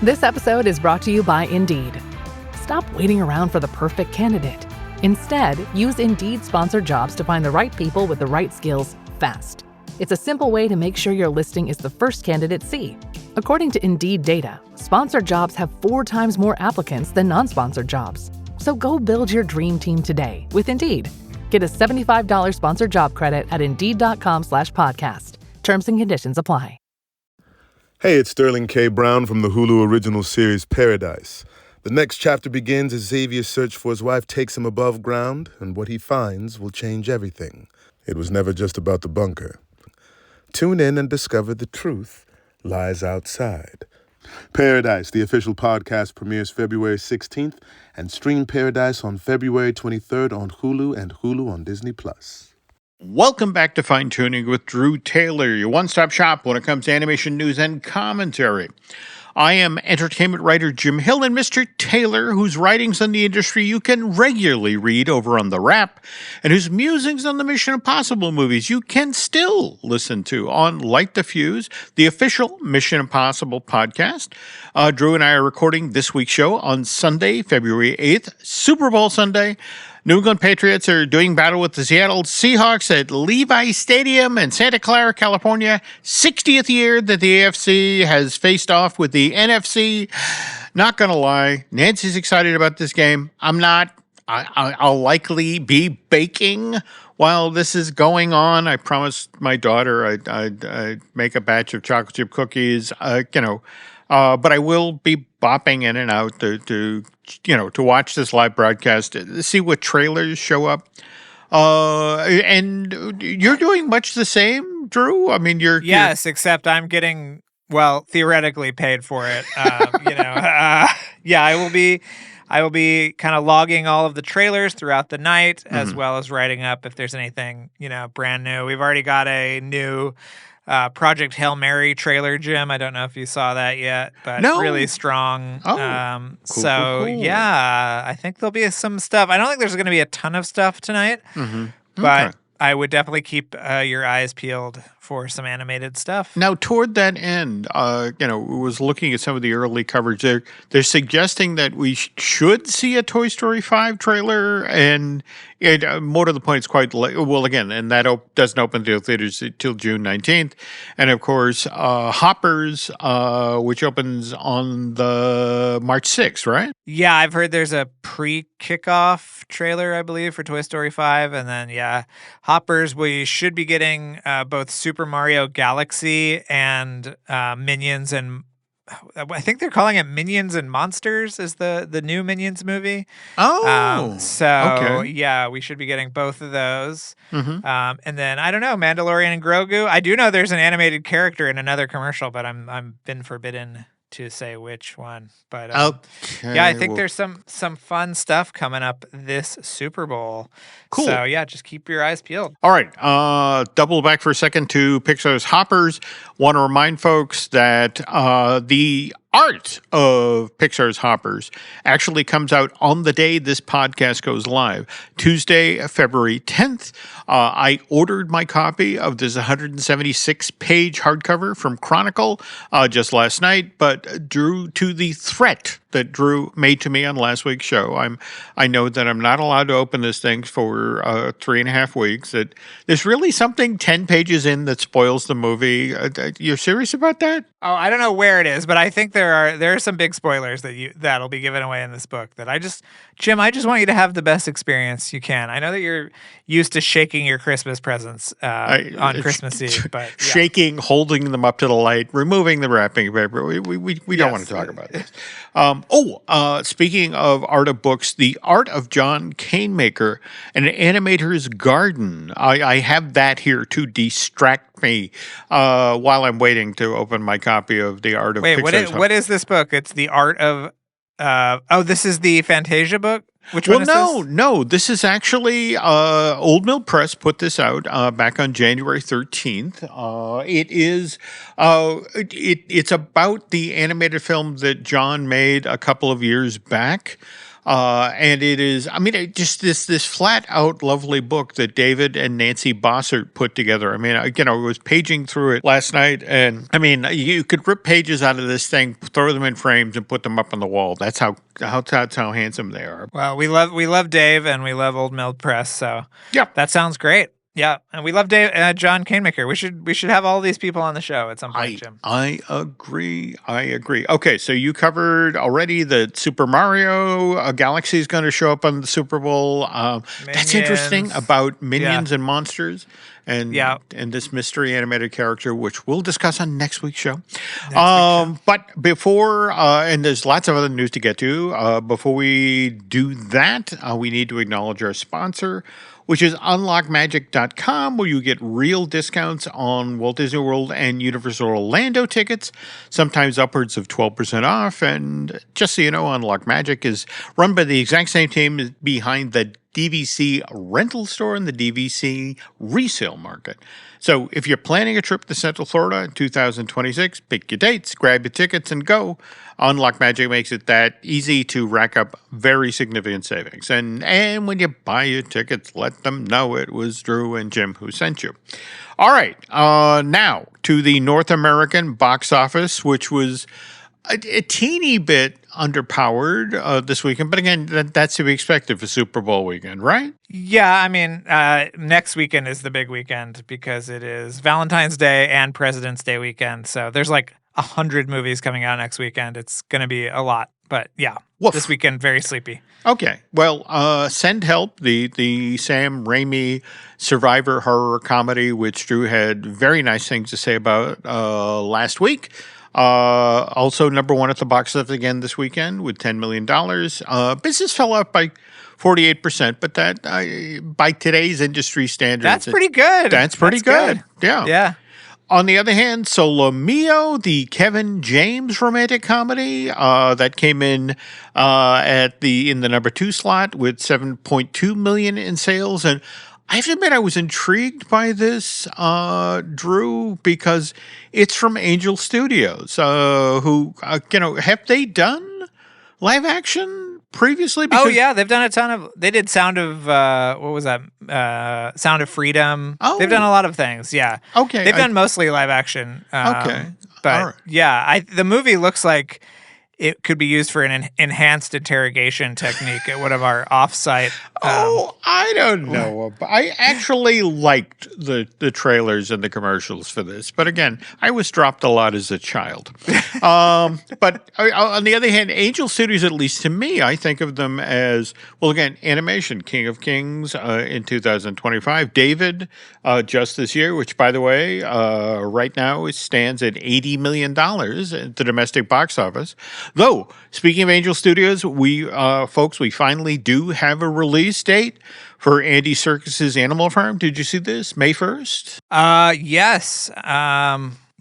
This episode is brought to you by Indeed. Stop waiting around for the perfect candidate. Instead, use Indeed sponsored jobs to find the right people with the right skills fast. It's a simple way to make sure your listing is the first candidates see. According to Indeed data, sponsored jobs have 4 times more applicants than non-sponsored jobs. So go build your dream team today with Indeed. Get a $75 sponsored job credit at Indeed.com/podcast. Terms and conditions apply. Hey, it's Sterling K. Brown from the Hulu original series Paradise. The next chapter begins as Xavier's search for his wife takes him above ground, and what he finds will change everything. It was never just about the bunker. Tune in and discover the truth lies outside. Paradise, the official podcast, premieres February 16th, and stream Paradise on February 23rd on Hulu and Hulu on Disney+. Welcome back to Fine Tooning with Drew Taylor, your one-stop shop when it comes to animation news and commentary. I am entertainment writer Jim Hill, and Mr. Taylor, whose writings on the industry you can regularly read over on The Wrap, and whose musings on the Mission Impossible movies you can still listen to on Light the Fuse, the official Mission Impossible podcast. Drew and I are recording this week's show on Sunday, February 8th, Super Bowl Sunday. New England Patriots are doing battle with the Seattle Seahawks at Levi Stadium in Santa Clara, California. 60th year that the AFC has faced off with the NFC. Not going to lie, Nancy's excited about this game. I'm not. I'll likely be baking while this is going on. I promised my daughter I'd make a batch of chocolate chip cookies, but I will be bopping in and out to watch this live broadcast, see what trailers show up. And you're doing much the same, Drew? I mean, Yes, except I'm getting, theoretically paid for it. I will be kind of logging all of the trailers throughout the night, as well as writing up if there's anything, brand new. We've already got a new Project Hail Mary trailer, Jim. I don't know if you saw that yet, but really strong. Cool. Yeah, I think there'll be some stuff. I don't think there's going to be a ton of stuff tonight, but I would definitely keep your eyes peeled for some animated stuff. Now, toward that end, was looking at some of the early coverage. They're suggesting that we should see a Toy Story 5 trailer, and more to the point, it's quite late. Well, again, and that doesn't open to theaters till June 19th. And, of course, Hoppers, which opens on the March 6th, right? Yeah, I've heard there's a pre-kickoff trailer, I believe, for Toy Story 5. And then, Hoppers, we should be getting both Super Mario Galaxy and Minions, and I think they're calling it Minions and Monsters is the new Minions movie. Okay. We should be getting both of those. And then I don't know, Mandalorian and Grogu. I do know there's an animated character in another commercial, but I'm been forbidden to say which one. But I think there's some fun stuff coming up this Super Bowl. Cool. So just keep your eyes peeled. All right. Double back for a second to Pixar's Hoppers. Want to remind folks that the art of Pixar's Hoppers actually comes out on the day this podcast goes live, Tuesday, February 10th. I ordered my copy of this 176-page hardcover from Chronicle just last night, but due to the threat that Drew made to me on last week's show, I know that I'm not allowed to open this thing for 3.5 weeks. That there's really something 10 pages in that spoils the movie. You're serious about that? Oh, I don't know where it is, but I think there are some big spoilers that'll be given away in this book. That Jim, I just want you to have the best experience you can. I know that you're used to shaking your Christmas presents on Christmas Eve, but shaking, holding them up to the light, removing the wrapping paper. We don't want to talk about this. Speaking of art of books, The Art of John Canemaker, An Animator's Garden. I have that here to distract me while I'm waiting to open my copy of The Art of Pixar's what is this book? It's The Art of... this is the Fantasia book? Which one is this? No. This is actually Old Mill Press put this out back on January 13th. It's about the animated film that John made a couple of years back. And it is, I mean, just this flat out lovely book that David and Nancy Bossert put together. I mean, I was paging through it last night, and I mean, you could rip pages out of this thing, throw them in frames, and put them up on the wall. That's how handsome they are. Well, we love Dave, and we love Old Mill Press. So Yep. that sounds great. Yeah, and we love John Canemaker. We should have all these people on the show at some point, Jim. I agree. Okay, so you covered already that Super Mario Galaxy is going to show up on the Super Bowl. That's interesting about Minions and monsters, and this mystery animated character, which we'll discuss on next week's show. But before, and there's lots of other news to get to. Before we do that, we need to acknowledge our sponsor, which is unlockmagic.com, where you get real discounts on Walt Disney World and Universal Orlando tickets, sometimes upwards of 12% off. And just so you know, Unlock Magic is run by the exact same team behind the DVC rental store and the DVC resale market. So if you're planning a trip to Central Florida in 2026, pick your dates, grab your tickets, and go. Unlock Magic makes it that easy to rack up very significant savings. And when you buy your tickets, let them know it was Drew and Jim who sent you. All right, now to the North American box office, which was a teeny bit underpowered this weekend. But again, that's to be expected for Super Bowl weekend, right? Yeah, I mean, next weekend is the big weekend because it is Valentine's Day and President's Day weekend. So there's like 100 movies coming out next weekend. It's going to be a lot. But yeah, this weekend, very sleepy. Okay. Well, Send Help, the Sam Raimi survivor horror comedy, which Drew had very nice things to say about last week. Also number one at the box office again this weekend with $10 million. Business fell off by 48%, but that by today's industry standards, that's pretty good. That's pretty good. Yeah. Yeah. On the other hand, Solo Mio, the Kevin James romantic comedy, that came in in the number 2 slot with $7.2 million in sales. And I have to admit, I was intrigued by this, Drew, because it's from Angel Studios, who, have they done live action previously? Because they've done a ton of. They did Sound of what was that? Sound of Freedom. Oh, they've done a lot of things. Yeah. Okay. They've done mostly live action. Okay. But the movie looks like it could be used for an enhanced interrogation technique at one of our offsite. I don't know. I actually liked the trailers and the commercials for this. But again, I was dropped a lot as a child. But on the other hand, Angel Studios, at least to me, I think of them as, well, again, animation, King of Kings in 2025. David, just this year, which, by the way, right now it stands at $80 million at the domestic box office. Though, speaking of Angel Studios, we finally do have a release date for Andy Serkis's Animal Farm. Did you see this? May 1st? Yes.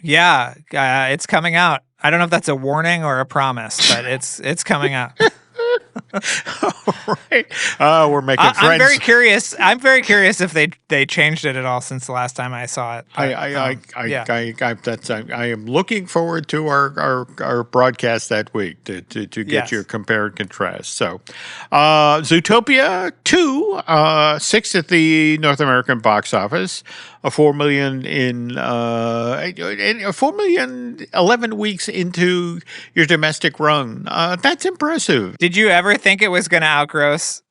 It's coming out. I don't know if that's a warning or a promise, but it's coming out. All right. We're making friends. I'm very curious. If they changed it at all since the last time I saw it. I am looking forward to our broadcast that week to get your compare and contrast. So, Zootopia 2, 6th at the North American box office, a 4 million in 4 million 11 weeks into your domestic run. That's impressive. Did you ever think it was going to outgross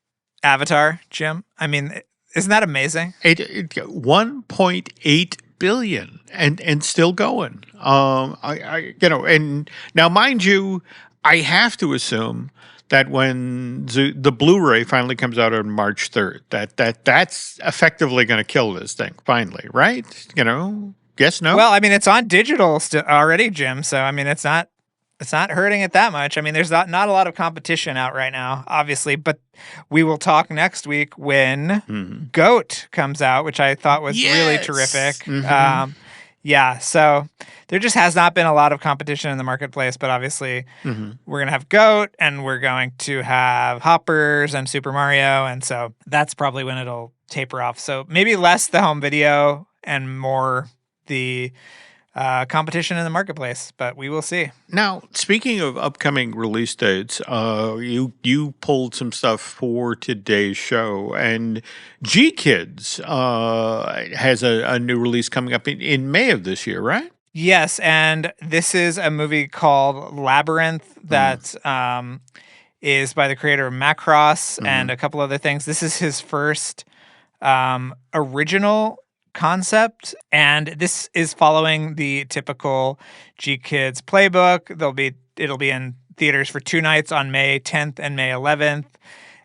Avatar, Jim? I mean, isn't that amazing? 1.8 billion and still going. And now, mind you, I have to assume that when the Blu-ray finally comes out on March 3rd, that's effectively going to kill this thing finally, right? Guess no? Well, I mean, it's on digital already, Jim. So, I mean, it's not hurting it that much. I mean, there's not a lot of competition out right now, obviously, but we will talk next week when Goat comes out, which I thought was really terrific. Mm-hmm. So there just has not been a lot of competition in the marketplace, but obviously we're going to have Goat and we're going to have Hoppers and Super Mario. And so that's probably when it'll taper off. So maybe less the home video and more the competition in the marketplace, but we will see. Now, speaking of upcoming release dates, you pulled some stuff for today's show, and G Kids has a new release coming up in May of this year, right? Yes, and this is a movie called Labyrinth that is by the creator of Macross and a couple other things. This is his first original concept, and this is following the typical G Kids playbook. It'll be in theaters for 2 nights on May 10th and May 11th,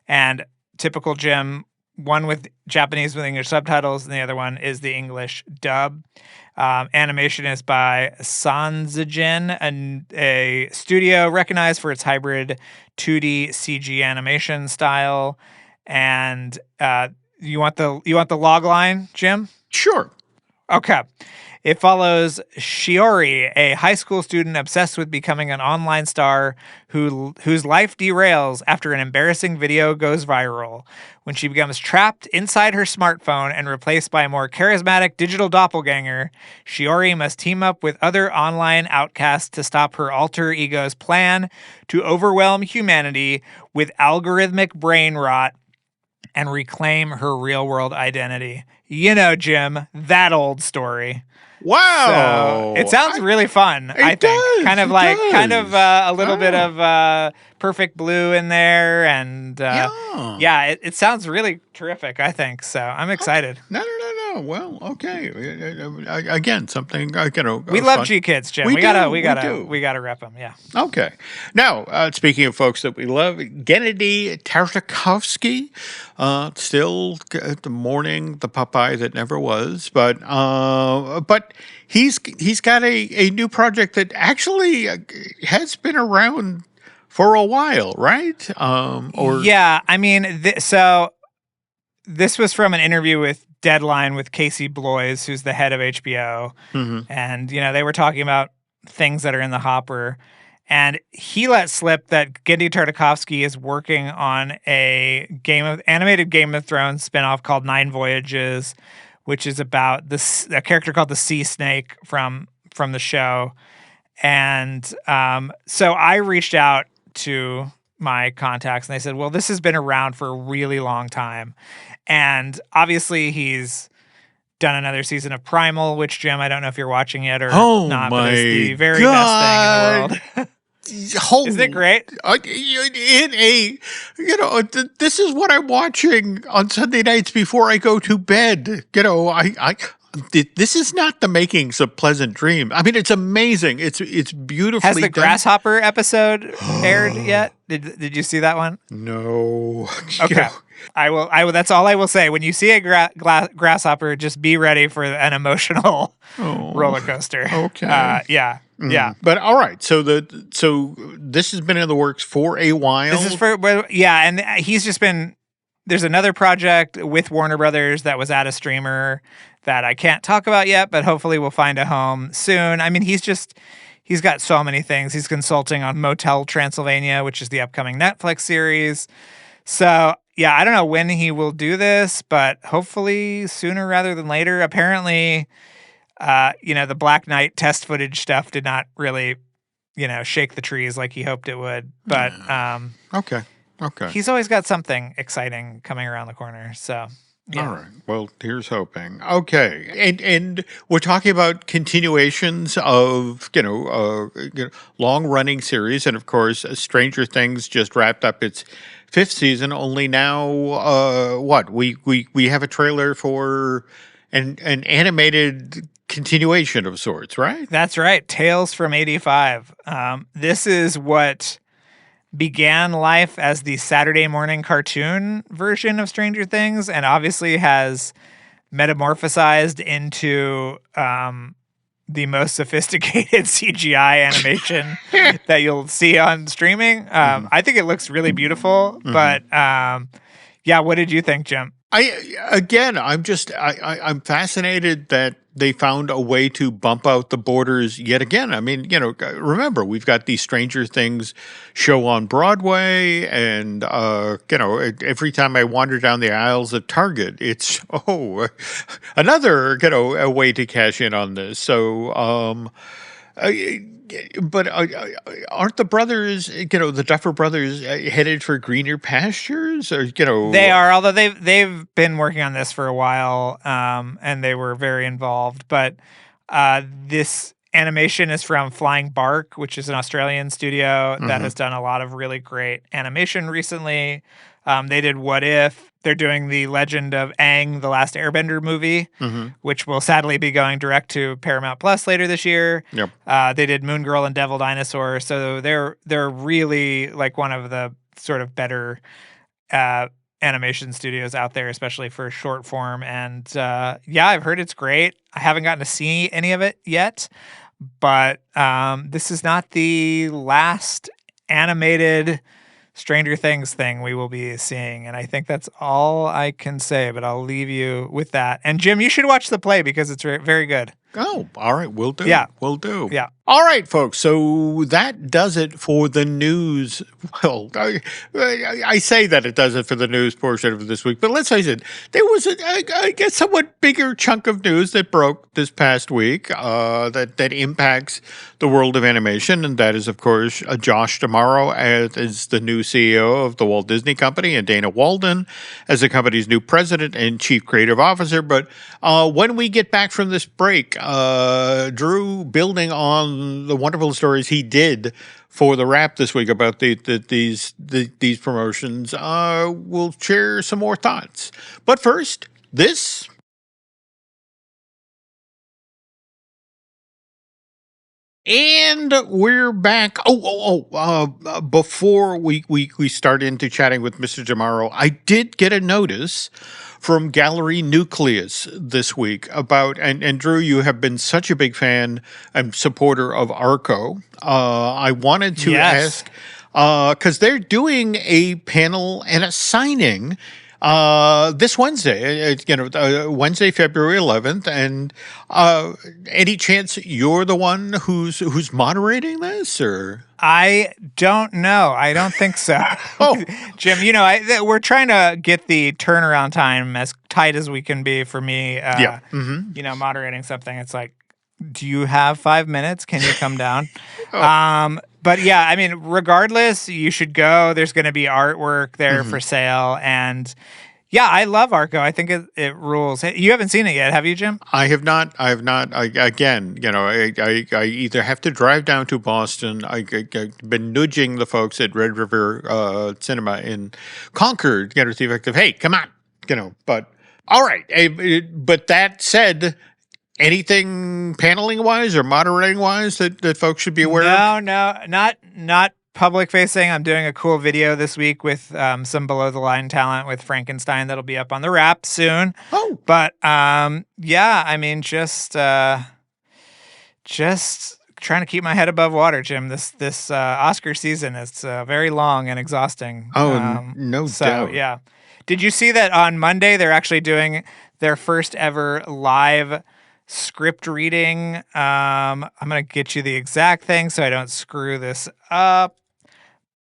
and typical Jim, one with Japanese with English subtitles, and the other one is the English dub. Animation is by Sanzijin, a studio recognized for its hybrid 2D CG animation style. And you want the log line, Jim? Sure. Okay. It follows Shiori, a high school student obsessed with becoming an online star whose life derails after an embarrassing video goes viral. When she becomes trapped inside her smartphone and replaced by a more charismatic digital doppelganger, Shiori must team up with other online outcasts to stop her alter ego's plan to overwhelm humanity with algorithmic brain rot and reclaim her real-world identity. You know, Jim, that old story. Wow. So it sounds really fun, I think. Kind of a little bit of Perfect Blue in there. And it sounds really terrific, I think. So I'm excited. No. Well, okay. Again, something, we love G Kids, Jim. We gotta rep them. Yeah. Okay. Now, speaking of folks that we love, Gennady Tartakovsky, still the morning, the Popeye that never was, but he's got a new project that actually has been around for a while, right? Yeah, I mean, so this was from an interview with Deadline with Casey Bloys, who's the head of HBO. And, they were talking about things that are in the hopper. And he let slip that Gennady Tartakovsky is working on a animated Game of Thrones spinoff called 9 Voyages, which is about a character called the Sea Snake from the show. And so I reached out to my contacts and they said, well, this has been around for a really long time. And obviously he's done another season of Primal, which, Jim, I don't know if you're watching yet or not, but it's the very best thing in the world. Isn't it great? This is what I'm watching on Sunday nights before I go to bed. This is not the makings of Pleasant Dream. I mean, it's amazing. It's beautifully done. Has the done. Grasshopper episode aired yet? Did you see that one? No. Okay. I will. That's all I will say. When you see a grasshopper, just be ready for an emotional roller coaster. Okay. Yeah. But all right. So this has been in the works for a while. This is and he's just been. There's another project with Warner Brothers that was at a streamer that I can't talk about yet, but hopefully we'll find a home soon. I mean, he's got so many things. He's consulting on Motel Transylvania, which is the upcoming Netflix series. So, yeah, I don't know when he will do this, but hopefully sooner rather than later. Apparently, the Black Knight test footage stuff did not really, shake the trees like he hoped it would. But Okay. He's always got something exciting coming around the corner. So, yeah. All right. Well, here's hoping. Okay. And we're talking about continuations of, long-running series. And, of course, Stranger Things just wrapped up its 5th season. Only now, we have a trailer for an animated continuation of sorts, right? That's right. Tales from 85. This is what began life as the Saturday morning cartoon version of Stranger Things and obviously has metamorphosized into the most sophisticated CGI animation that you'll see on streaming. I think it looks really beautiful, but what did you think, Jim? I'm fascinated that they found a way to bump out the borders yet again. I mean, remember, we've got the Stranger Things show on Broadway, and, every time I wander down the aisles at Target, it's, another, a way to cash in on this. So, but aren't the brothers, the Duffer brothers, headed for greener pastures? Or they are, although they've been working on this for a while, and they were very involved. But this animation is from Flying Bark, which is an Australian studio that has done a lot of really great animation recently. They did What If. They're doing the Legend of Aang, the Last Airbender movie, which will sadly be going direct to Paramount Plus later this year. Yep. They did Moon Girl and Devil Dinosaur, so they're really like one of the sort of better animation studios out there, especially for short form. And I've heard it's great. I haven't gotten to see any of it yet, but this is not the last animated Stranger Things thing we will be seeing, and I think that's all I can say, but I'll leave you with that. And Jim, you should watch the play because it's very good. Oh, all right, will do. Yeah. Will do. Yeah. All right, folks, so that does it for the news. Well, I say that it does it for the news portion of this week, but let's face it, there was I guess, somewhat bigger chunk of news that broke this past week that impacts the world of animation, and that is, of course, Josh D'Amaro as the new CEO of the Walt Disney Company, and Dana Walden as the company's new president and chief creative officer. But when we get back from this break, Drew, building on the wonderful stories he did for the wrap this week about these promotions, we'll share some more thoughts. But first, this. And we're back. Before we start into chatting with Mr. D'Amaro, I did get a notice from Gallery Nucleus this week about, and Drew, you have been such a big fan and supporter of Arco. I wanted to ask, because they're doing a panel and a signing this Wednesday, Wednesday, February 11th, and any chance you're the one who's moderating this, or? I don't know. I don't think so. Jim, we're trying to get the turnaround time as tight as we can be for me, moderating something. It's like, do you have 5 minutes? Can you come down? But yeah, I mean, regardless, you should go. There's going to be artwork there for sale. And yeah, I love Arco. I think it rules. You haven't seen it yet, have you, Jim? I have not. I either have to drive down to Boston. I've been nudging the folks at Red River Cinema in Concord, to the effect of, hey, come on, but all right. But that said, anything paneling wise or moderating wise that folks should be aware of? No, not public facing. I'm doing a cool video this week with some below the line talent with Frankenstein that'll be up on the wrap soon. Oh, but I mean, just trying to keep my head above water, Jim. This Oscar season is very long and exhausting. No doubt. Yeah. Did you see that on Monday they're actually doing their first ever live script reading? I'm going to get you the exact thing so I don't screw this up.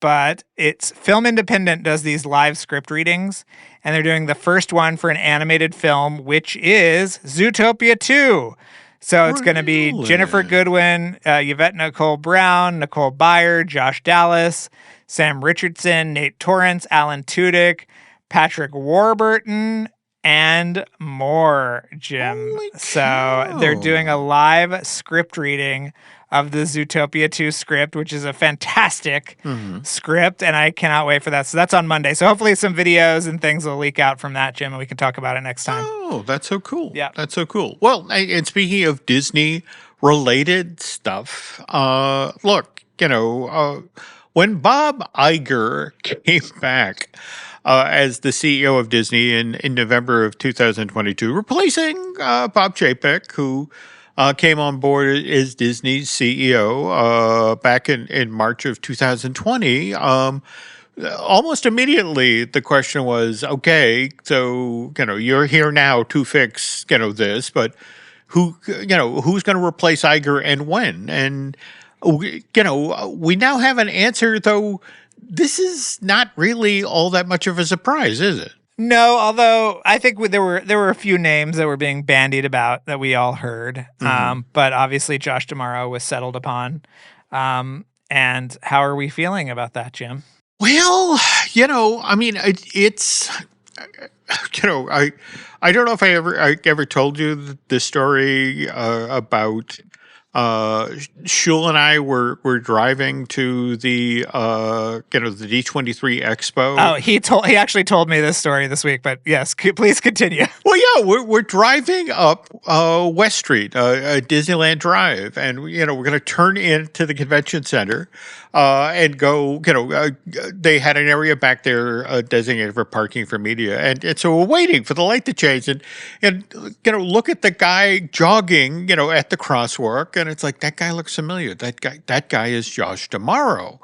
But it's Film Independent does these live script readings, and they're doing the first one for an animated film, which is Zootopia 2. So it's going to be Jennifer Goodwin, Yvette Nicole Brown, Nicole Byer, Josh Dallas, Sam Richardson, Nate Torrance, Alan Tudyk, Patrick Warburton, and more, Jim. So they're doing a live script reading of the Zootopia 2 script, which is a fantastic script, and I cannot wait for that. So that's on Monday. So hopefully some videos and things will leak out from that, Jim, and we can talk about it next time. Oh, that's so cool. Yeah. That's so cool. Well, and speaking of Disney-related stuff, look, when Bob Iger came back as the CEO of Disney in November of 2022, replacing Bob Chapek, who came on board as Disney's CEO back in March of 2020. Almost immediately, the question was, okay, so, you're here now to fix, this, but who's going to replace Iger and when. And, we now have an answer, though this is not really all that much of a surprise, is it? No, although I think there were a few names that were being bandied about that we all heard. But obviously Josh D'Amaro was settled upon. And how are we feeling about that, Jim? Well, I mean, it's, I don't know if I ever told you the story about Shul and I were driving to the the D23 Expo. Oh, he actually told me this story this week, but yes, please continue. Well, yeah, we're driving up West Street, Disneyland Drive, and we're going to turn into the convention center and go. They had an area back there designated for parking for media, and so we're waiting for the light to change, and look at the guy jogging, at the crosswalk, and it's like that guy looks familiar. That guy is Josh D'Amaro,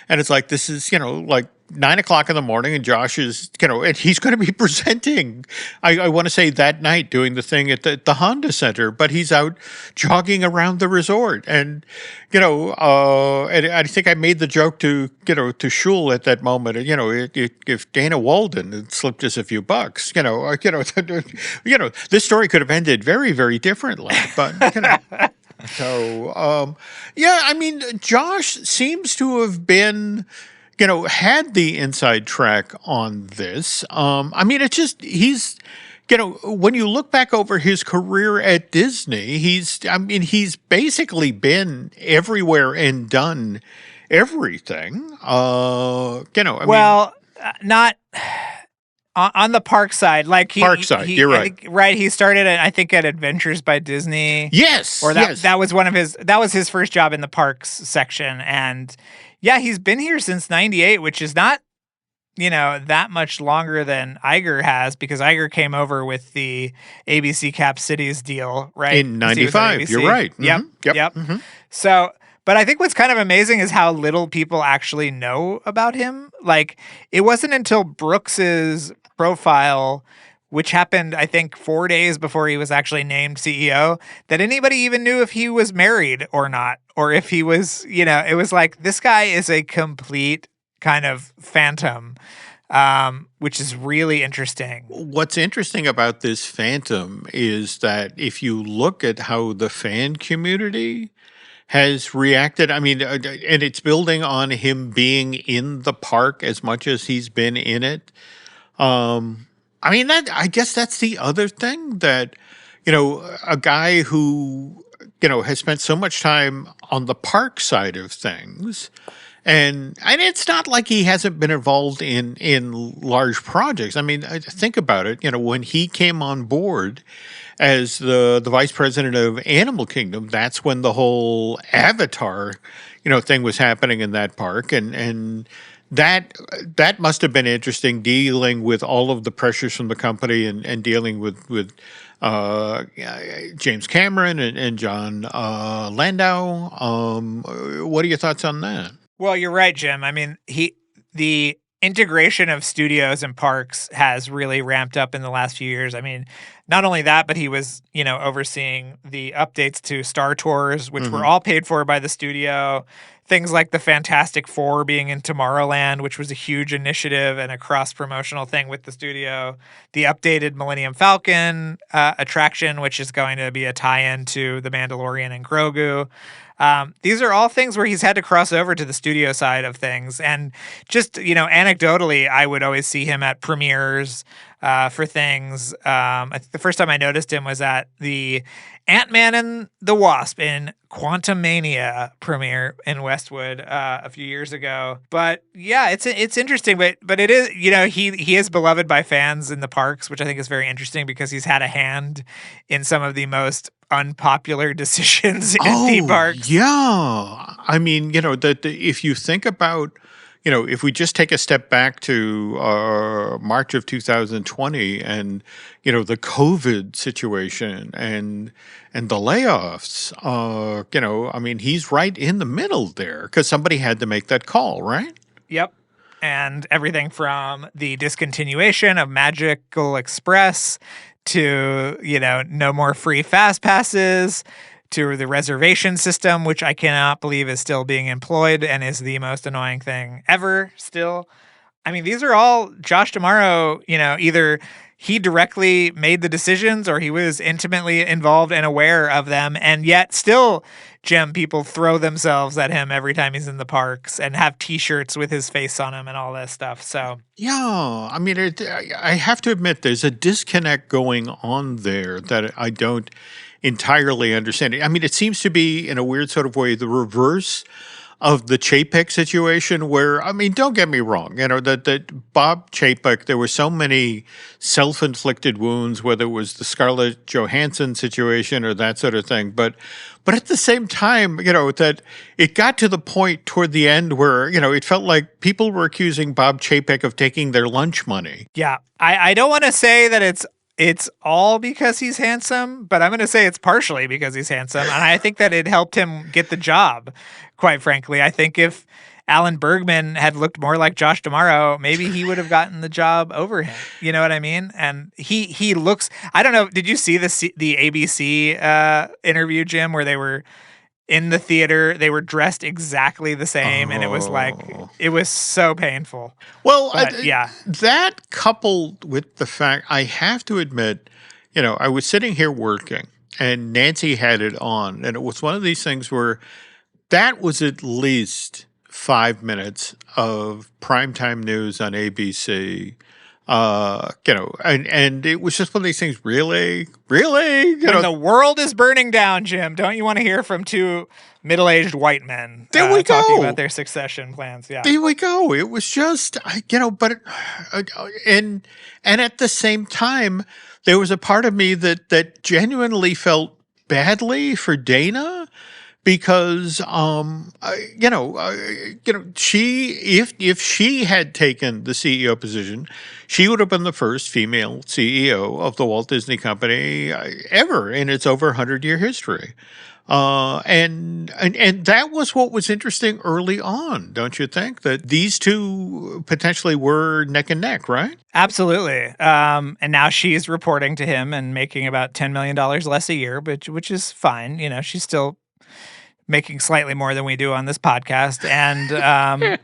and it's like this is like 9 o'clock in the morning, and Josh is, and he's going to be presenting, I want to say that night, doing the thing at the Honda Center, but he's out jogging around the resort. And, and I think I made the joke to Shul at that moment, if Dana Walden had slipped us a few bucks, this story could have ended very, very differently, but, So, I mean, Josh seems to have been, had the inside track on this. I mean, it's just, he's, when you look back over his career at Disney, he's basically been everywhere and done everything. Not on the park side, like you're right. Right. He started I think at Adventures by Disney. Yes. Or that was his first job in the parks section. And yeah, he's been here since 98, which is not, that much longer than Iger has, because Iger came over with the ABC Cap Cities deal, right? In 95. You're right. Yep. Mm-hmm. Yep. Mm-hmm. So, but I think what's kind of amazing is how little people actually know about him. Like, it wasn't until Brooks's profile, which happened, I think, 4 days before he was actually named CEO, that anybody even knew if he was married or not, or if he was, it was like, this guy is a complete kind of phantom, which is really interesting. What's interesting about this phantom is that if you look at how the fan community has reacted, I mean, and it's building on him being in the park as much as he's been in it. I mean, I guess that's the other thing, that, a guy who, has spent so much time on the park side of things, and it's not like he hasn't been involved in large projects. I mean, think about it. When he came on board as the vice president of Animal Kingdom, that's when the whole Avatar, thing was happening in that park, and that must have been interesting, dealing with all of the pressures from the company and dealing with James Cameron and John Landau. What are your thoughts on that? Well, you're right, Jim. I mean, the integration of studios and parks has really ramped up in the last few years. I mean, not only that, but he was, overseeing the updates to Star Tours, which were all paid for by the studio. Things like the Fantastic Four being in Tomorrowland, which was a huge initiative and a cross-promotional thing with the studio. The updated Millennium Falcon attraction, which is going to be a tie-in to The Mandalorian and Grogu. These are all things where he's had to cross over to the studio side of things. And just, anecdotally, I would always see him at premieres for things. I think the first time I noticed him was at the Ant-Man and the Wasp in Quantumania premiere in Westwood a few years ago. But yeah, it's interesting. But it is, he is beloved by fans in the parks, which I think is very interesting, because he's had a hand in some of the most unpopular decisions in theme parks. Yeah. I mean, if you think about, if we just take a step back to March of 2020 and, the COVID situation and the layoffs, I mean, he's right in the middle there, because somebody had to make that call, right? Yep. And everything from the discontinuation of Magical Express to, no more free fast passes, to the reservation system, which I cannot believe is still being employed and is the most annoying thing ever still. I mean, these are all Josh D'Amaro, either he directly made the decisions or he was intimately involved and aware of them. And yet still, Jim, people throw themselves at him every time he's in the parks and have T-shirts with his face on them and all this stuff. So, yeah, I mean, I have to admit there's a disconnect going on there that I don't entirely understand. I mean, it seems to be, in a weird sort of way, the reverse of the Chapek situation where, I mean, don't get me wrong, that Bob Chapek, there were so many self-inflicted wounds, whether it was the Scarlett Johansson situation or that sort of thing. But at the same time, that it got to the point toward the end where, it felt like people were accusing Bob Chapek of taking their lunch money. Yeah, I don't want to say that it's all because he's handsome, but I'm going to say it's partially because he's handsome. And I think that it helped him get the job, quite frankly. I think if Alan Bergman had looked more like Josh D'Amaro, maybe he would have gotten the job over him. You know what I mean? And he looks, I don't know, did you see the ABC interview, Jim, where they were in the theater, they were dressed exactly the same, and it was so painful. Well, yeah. That coupled with the fact, I have to admit, I was sitting here working, and Nancy had it on, and it was one of these things where that was at least 5 minutes of primetime news on ABC. And it was just one of these things, really? When the world is burning down, Jim, don't you want to hear from two middle-aged white men talking about their succession plans? Yeah. There we go. It was just, and at the same time, there was a part of me that genuinely felt badly for Dana. Because, she, if she had taken the CEO position, she would have been the first female CEO of the Walt Disney Company ever in its over 100-year history. And that was what was interesting early on, don't you think? That these two potentially were neck and neck, right? Absolutely. And now she's reporting to him and making about $10 million less a year, which is fine. She's still making slightly more than we do on this podcast. And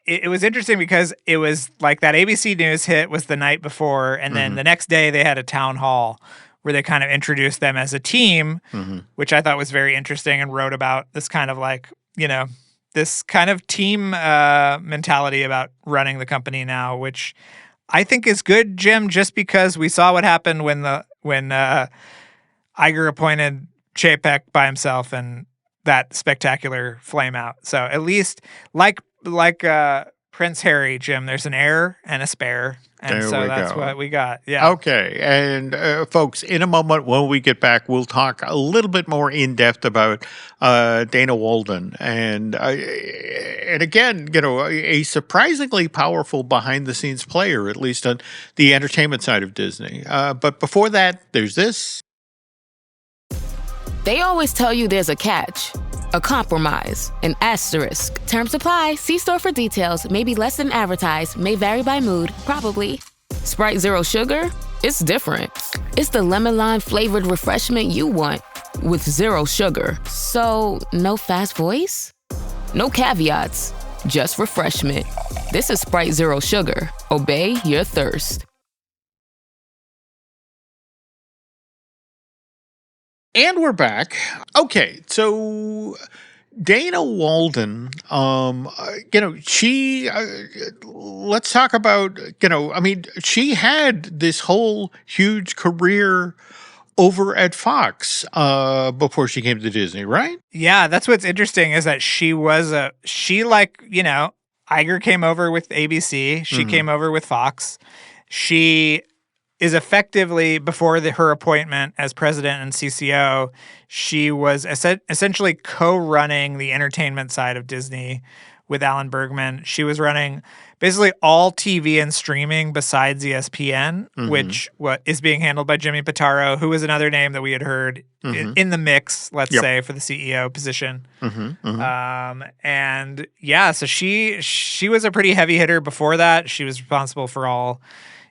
it was interesting because it was like that ABC News hit was the night before. And then the next day they had a town hall where they kind of introduced them as a team, which I thought was very interesting, and wrote about this kind of like, this kind of team mentality about running the company now, which I think is good, Jim, just because we saw what happened when Iger appointed Chapek by himself and that spectacular flame out. So at least like Prince Harry, Jim, there's an heir and a spare. And so that's what we got. Yeah. Okay. And folks, in a moment when we get back, we'll talk a little bit more in depth about Dana Walden. And again, a surprisingly powerful behind the scenes player, at least on the entertainment side of Disney. But before that, there's this. They always tell you there's a catch, a compromise, an asterisk. Terms apply. See store for details. May be less than advertised. May vary by mood. Probably. Sprite Zero Sugar? It's different. It's the lemon lime flavored refreshment you want with zero sugar. So, no fast voice? No caveats. Just refreshment. This is Sprite Zero Sugar. Obey your thirst. And we're back. Okay, so Dana Walden, she, let's talk about, she had this whole huge career over at Fox before she came to Disney, right? Yeah, that's what's interesting is that Iger came over with ABC. She came over with Fox. She is effectively, before her appointment as president and CCO, she was essentially co-running the entertainment side of Disney with Alan Bergman. She was running basically all TV and streaming besides ESPN, which is being handled by Jimmy Pitaro, who was another name that we had heard in the mix, let's say, for the CEO position. And yeah, so she was a pretty heavy hitter before that. She was responsible for all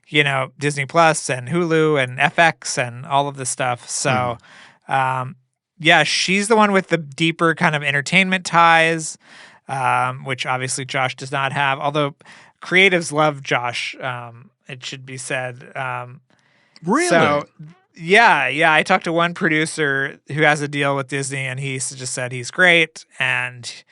Disney Plus and Hulu and FX and all of this stuff. So, yeah, she's the one with the deeper kind of entertainment ties, which obviously Josh does not have. Although creatives love Josh, it should be said. Really? So, yeah. I talked to one producer who has a deal with Disney, and he just said he's great and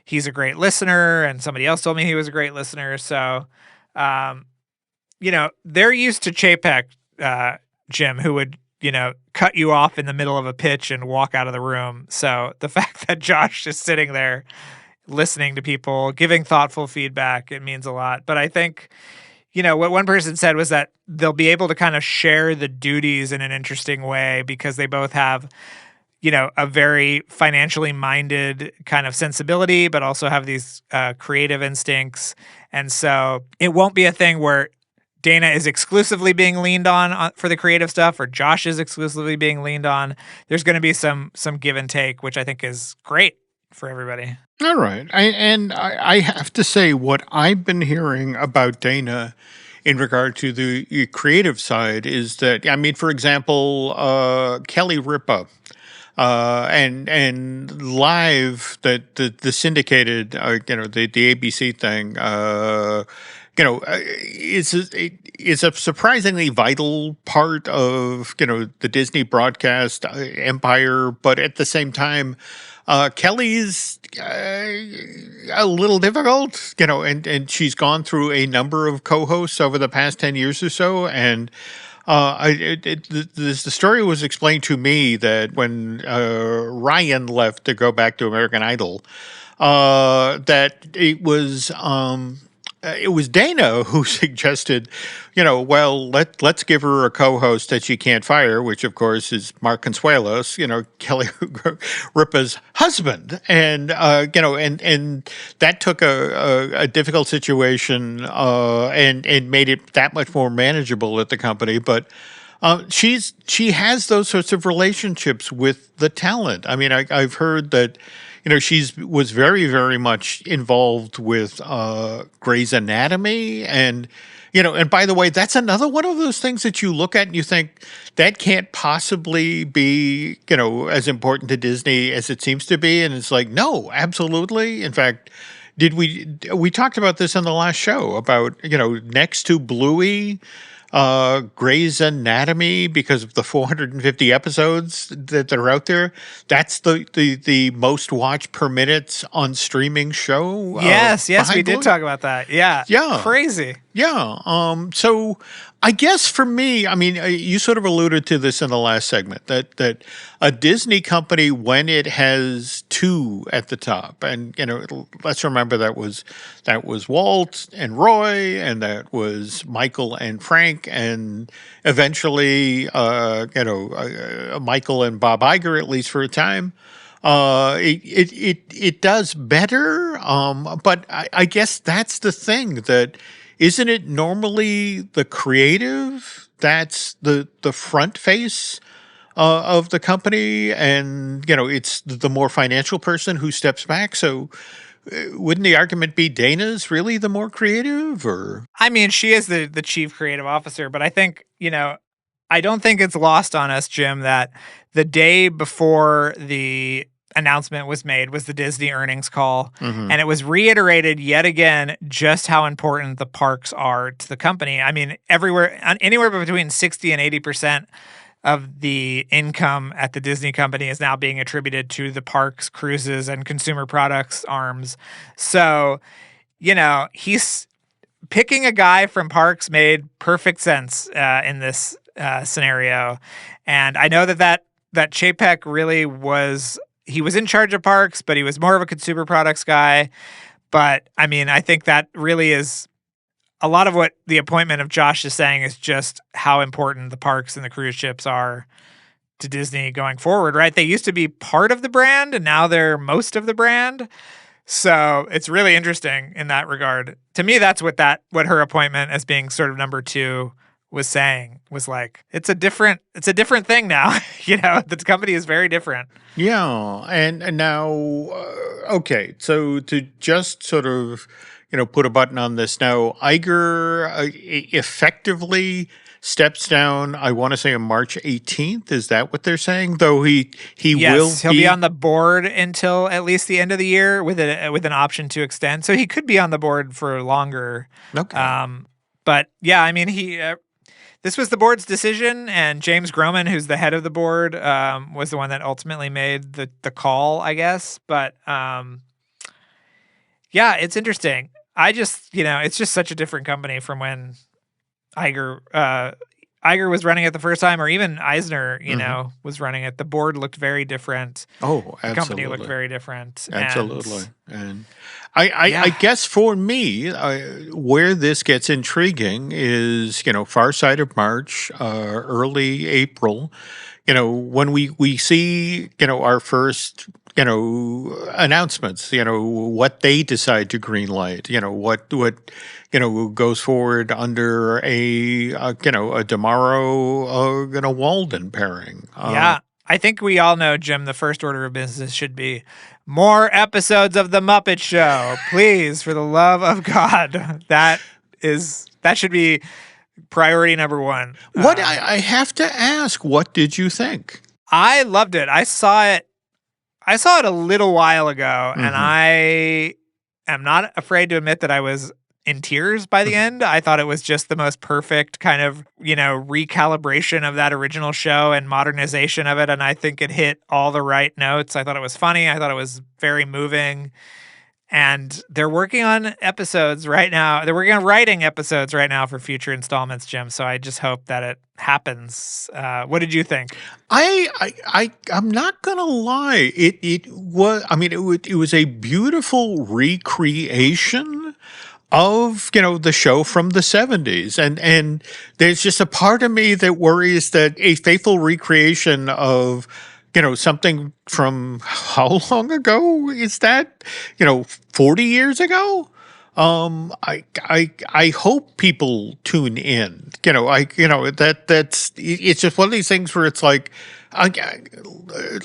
he's a great listener. And somebody else told me he was a great listener. So, they're used to Chapek, Jim, who would, cut you off in the middle of a pitch and walk out of the room. So the fact that Josh is sitting there listening to people, giving thoughtful feedback, it means a lot. But I think, what one person said was that they'll be able to kind of share the duties in an interesting way because they both have, a very financially minded kind of sensibility, but also have these creative instincts. And so it won't be a thing where Dana is exclusively being leaned on for the creative stuff, or Josh is exclusively being leaned on. There's going to be some give and take, which I think is great for everybody. All right. I have to say, what I've been hearing about Dana in regard to the creative side is that, for example, Kelly Ripa and live, the syndicated, the ABC thing, is a surprisingly vital part of, the Disney broadcast empire. But at the same time, Kelly's a little difficult, and she's gone through a number of co-hosts over the past 10 years or so. And the story was explained to me that when Ryan left to go back to American Idol, that it was Dana who suggested, let's give her a co-host that she can't fire, which of course is Mark Consuelos, Kelly Ripa's husband, and and that took a difficult situation and made it that much more manageable at the company, but. She has those sorts of relationships with the talent. I've heard that. Was very, very much involved with Grey's Anatomy. And by the way, that's another one of those things that you look at and you think that can't possibly be, as important to Disney as it seems to be. And it's like, no, absolutely. In fact, we talked about this on the last show about, next to Bluey, Grey's Anatomy, because of the 450 episodes that are out there. That's the most watched per minute on streaming show. Yes, we did talk about that. Yeah. Crazy. Yeah. So I guess for me, you sort of alluded to this in the last segment, that a Disney company, when it has two at the top, and let's remember that was Walt and Roy, and that was Michael and Frank, and eventually Michael and Bob Iger, at least for a time. It does better, but I guess that's the thing, that isn't it normally the creative that's the front face of the company, and it's the more financial person who steps back? So wouldn't the argument be Dana's really the more creative? Or she is the chief creative officer, but I think I don't think it's lost on us, Jim, that the day before the announcement was made was the Disney earnings call. Mm-hmm. And it was reiterated yet again just how important the parks are to the company. Anywhere between 60 and 80% of the income at the Disney company is now being attributed to the parks, cruises, and consumer products arms. So, he's picking a guy from parks made perfect sense in this scenario. And I know that Chapek really was... He was in charge of parks, but he was more of a consumer products guy. But I think that really is a lot of what the appointment of Josh is saying, is just how important the parks and the cruise ships are to Disney going forward, right? They used to be part of the brand, and now they're most of the brand. So it's really interesting in that regard. To me, that's what her appointment as being sort of number two was saying was like, it's a different thing now. The company is very different. Yeah, and now, okay, so to just sort of, put a button on this now, Iger effectively steps down, I want to say on March 18th. Is that what they're saying? Though he'll be on the board until at least the end of the year with an option to extend. So he could be on the board for longer. Okay. But yeah, I mean, this was the board's decision, and James Groman, who's the head of the board, was the one that ultimately made the call, I guess. But yeah, it's interesting. I just, it's just such a different company from when Iger was running it the first time, or even Eisner, was running it. The board looked very different. Oh, absolutely. The company looked very different. Absolutely. And I guess for me, where this gets intriguing is, far side of March, early April, when we see, our first, announcements, what they decide to greenlight, what goes forward under a DeMauro, Walden pairing. Yeah. I think we all know, Jim, the first order of business should be more episodes of The Muppet Show. Please, for the love of God. That should be priority number one. What I have to ask, what did you think? I loved it. I saw it a little while ago, and I am not afraid to admit that I was in tears by the end. I thought it was just the most perfect kind of, recalibration of that original show and modernization of it. And I think it hit all the right notes. I thought it was funny. I thought it was very moving. And they're working on episodes right now. They're working on writing episodes right now for future installments, Jim. So I just hope that it happens. What did you think? I'm not gonna lie. It was a beautiful recreation of, the show from the 70s. And there's just a part of me that worries that a faithful recreation of, something from how long ago is that? 40 years ago? I hope people tune in. It's just one of these things where it's like,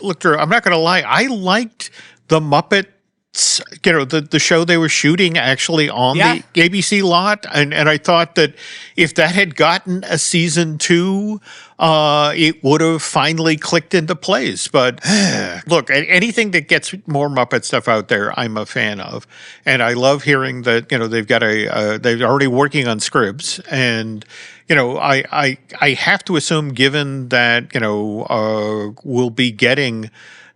look, I'm not gonna lie, I liked the Muppet, the show they were shooting actually on the ABC lot. And I thought that if that had gotten a season 2, it would have finally clicked into place. But look, anything that gets more Muppet stuff out there, I'm a fan of. And I love hearing that, they've got they're already working on scripts. And, I have to assume, given that, we'll be getting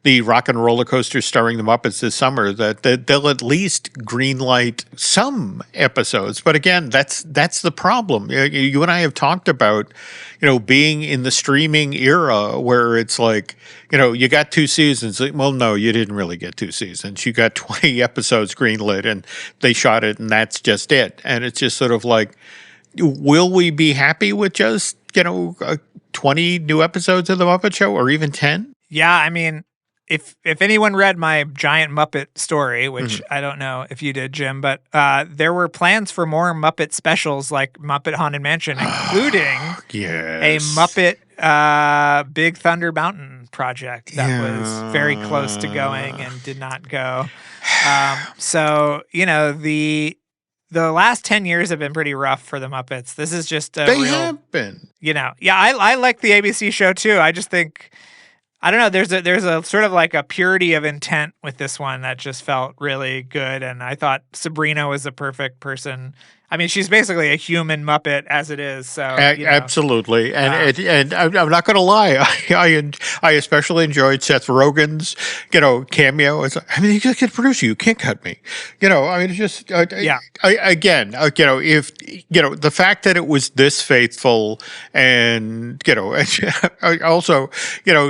the Rock and Roller Coaster starring the Muppets this summer, that they'll at least greenlight some episodes. But again, that's the problem. You and I have talked about, being in the streaming era where it's like, you got 2 seasons. Well, no, you didn't really get 2 seasons. You got 20 episodes greenlit, and they shot it, and that's just it. And it's just sort of like, will we be happy with just, 20 new episodes of The Muppet Show, or even 10? Yeah, I mean, if anyone read my giant Muppet story, which I don't know if you did, Jim, but there were plans for more Muppet specials like Muppet Haunted Mansion, including a Muppet Big Thunder Mountain project that was very close to going and did not go. So, the last 10 years have been pretty rough for the Muppets. This is just they have been. I like the ABC show too. I just think, I don't know, there's a sort of like a purity of intent with this one that just felt really good. And I thought Sabrina was the perfect person. I mean, she's basically a human Muppet as it is. So absolutely, and I'm not going to lie, I especially enjoyed Seth Rogen's cameo. It's, I mean, you can produce you can't cut me. It's just if the fact that it was this faithful, and also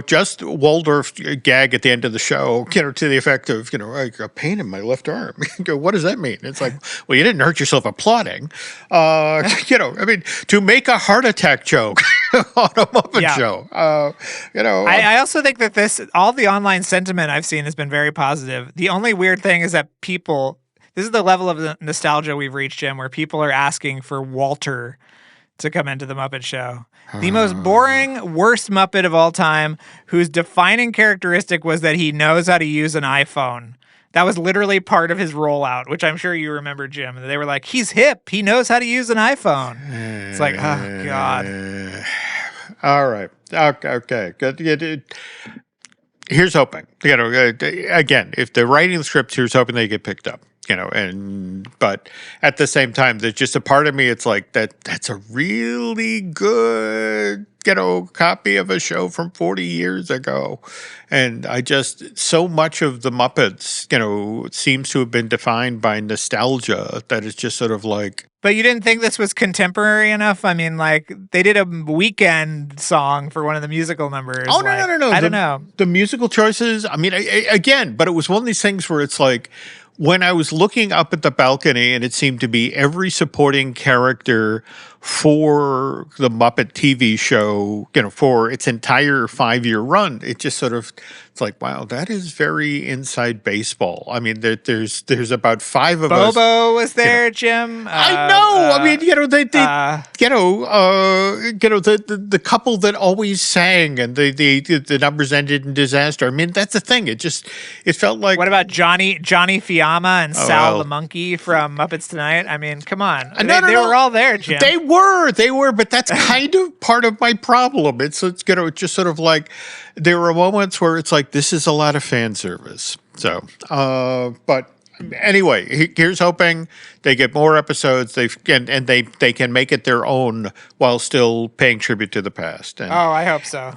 just Waldorf gag at the end of the show, to the effect of a pain in my left arm. What does that mean? It's like, well, you didn't hurt yourself applauding. To make a heart attack joke on a Muppet show. I also think that all the online sentiment I've seen has been very positive. The only weird thing is that this is the level of the nostalgia we've reached, Jim, where people are asking for Walter to come into the Muppet Show. The most boring, worst Muppet of all time, whose defining characteristic was that he knows how to use an iPhone. That was literally part of his rollout, which I'm sure you remember, Jim. They were like, he's hip. He knows how to use an iPhone. It's like, oh, God. All right. Okay. Good. Here's hoping. Again, if they're writing the scripts, here's hoping they get picked up. But at the same time, there's just a part of me, it's like that's a really good, copy of a show from 40 years ago. And so much of the Muppets, seems to have been defined by nostalgia that it's just sort of like. But you didn't think this was contemporary enough? I mean, like, they did a Weekend song for one of the musical numbers. Oh, no. I don't know. The musical choices, I mean, again, but it was one of these things where it's like, when I was looking up at the balcony and it seemed to be every supporting character for the Muppet TV show, for its entire 5-year run, it just sort of, it's like, wow, that is very inside baseball. I mean, there's about 5 of us. Bobo was there, Jim. I know. I mean, the couple that always sang and the numbers ended in disaster. I mean, that's the thing. It felt like. What about Johnny Fiamma and Sal the Monkey from Muppets Tonight? I mean, come on. They were all there, Jim. They were, but that's kind of part of my problem. It's just sort of like there were moments where it's like this is a lot of fan service. So, but anyway, here's hoping they get more episodes. They can make it their own while still paying tribute to the past. And, I hope so.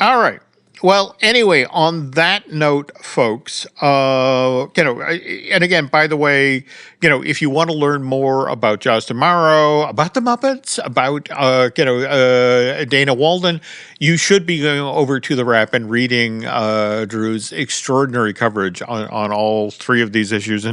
All right. Well, anyway, on that note, folks, and again, by the way, if you want to learn more about Jaws Tomorrow, about the Muppets, about, Dana Walden, you should be going over to the Wrap and reading Drew's extraordinary coverage on all 3 of these issues.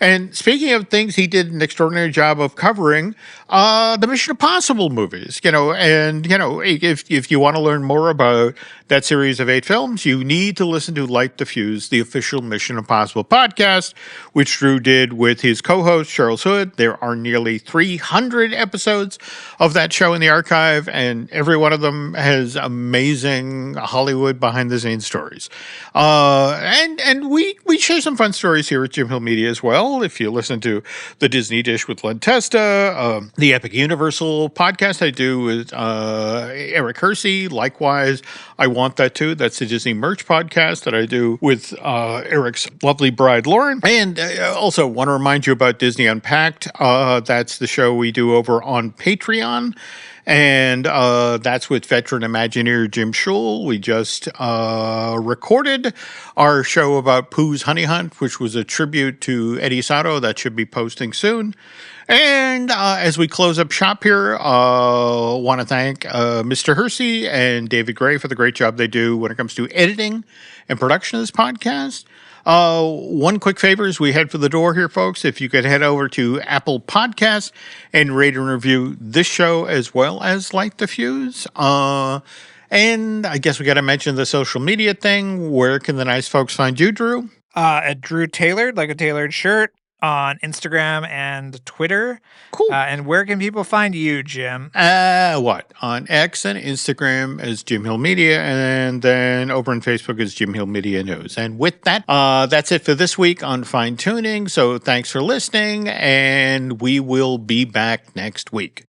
And speaking of things he did an extraordinary job of covering, the Mission Impossible movies, if you want to learn more about that series of 8 films, you need to listen to Light the Fuse, the official Mission Impossible podcast, which Drew did with his co-host, Charles Hood. There are nearly 300 episodes of that show in the archive, and every one of them has amazing Hollywood behind-the-scenes stories. And we share some fun stories here at Jim Hill Media as well. If you listen to The Disney Dish with Len Testa, the Epic Universal podcast I do with Eric Hersey, likewise, I Want That Too. That's the Disney Merch podcast that I do with Eric's lovely bride, Lauren. And also want to remind you about Disney Unpacked. That's the show we do over on Patreon. And that's with veteran Imagineer Jim Schul. We just recorded our show about Pooh's Honey Hunt, which was a tribute to Eddie Sato. That should be posting soon. And as we close up shop here, want to thank Mr. Hersey and David Gray for the great job they do when it comes to editing and production of this podcast. One quick favor as we head for the door here, folks. If you could head over to Apple Podcasts and rate and review this show as well as Light the Fuse. And I guess we got to mention the social media thing. Where can the nice folks find you, Drew? At Drew Tailored, like a tailored shirt, on Instagram and Twitter. Cool. And where can people find you, Jim? On X and Instagram as Jim Hill Media, and then over on Facebook as Jim Hill Media News. And with that, that's it for this week on Fine Tuning. So thanks for listening, and we will be back next week.